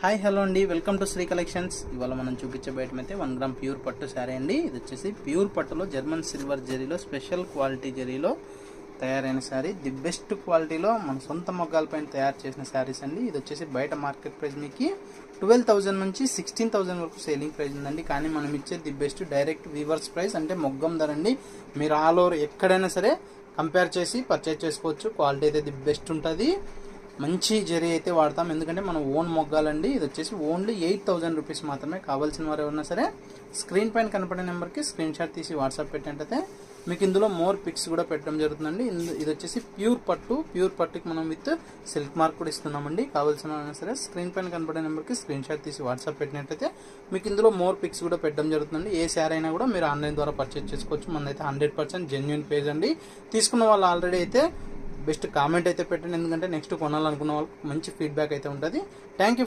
Hi hello అండి, welcome to Shri collections. ఇవాళ మనం చూపించే ఐటమ్ అయితే 1 గ్రామ్ ప్యూర్ పట్టు శారీ అండి. ఇది వచ్చేసి ప్యూర్ పట్టులో జర్మన్ సిల్వర్ జరీలో స్పెషల్ క్వాలిటీ జరీలో తయారైన శారీ. ది బెస్ట్ క్వాలిటీలో మన సొంత మొగ్గాల పైన తయారు చేసిన శారీస్ అండి. ఇది వచ్చేసి బయట మార్కెట్ ప్రైస్ మీకు 12,000 నుంచి 16,000 వరకు సేలింగ్ ప్రైస్ ఉందండి. కానీ మనం ఇచ్చే ది బెస్ట్ డైరెక్ట్ వీవర్స్ ప్రైస్, అంటే మొగ్గం ధర అండి. మీరు ఆల్ ఓవర్ ఎక్కడైనా సరే కంపేర్ చేసి పర్చేజ్ చేసుకోవచ్చు. క్వాలిటీ అయితే ది బెస్ట్ ఉంటుంది. మంచి జరీ అయితే వాడతాం, ఎందుకంటే మనం ఓన్ మొగ్గాలండి. ఇది వచ్చేసి ఓన్లీ 8,000 రూపీస్ మాత్రమే. కావాల్సిన వారు ఎవరన్నా సరే స్క్రీన్ పైన కనపడే నెంబర్కి స్క్రీన్ షాట్ తీసి వాట్సాప్ పెట్టినట్టయితే మీకు ఇందులో మోర్ పిక్స్ కూడా పెట్టడం జరుగుతుందండి. ఇది వచ్చేసి ప్యూర్ పట్టుకి మనం విత్ సిల్క్ మార్క్ కూడా ఇస్తున్నామండి. కావాల్సిన వారైనా సరే స్క్రీన్ పైన కనపడే నెంబర్కి స్క్రీన్ షాట్ తీసి వాట్సాప్ పెట్టినట్టయితే మీకు ఇందులో మోర్ పిక్స్ కూడా పెట్టడం జరుగుతుందండి. ఏ శారీ అయినా కూడా మీరు ఆన్లైన్ ద్వారా పర్చేజ్ చేసుకోవచ్చు. మనదైతే 100% జెన్యున్ పేజ్ అండి. తీసుకున్న వాళ్ళు ఆల్రెడీ అయితే బెస్ట్ కామెంట్ అయితే పెట్టండి, ఎందుకంటే నెక్స్ట్ కొనాలనుకున్న వాళ్ళకి మంచి ఫీడ్బ్యాక్ అయితే ఉంటుంది. Thank you.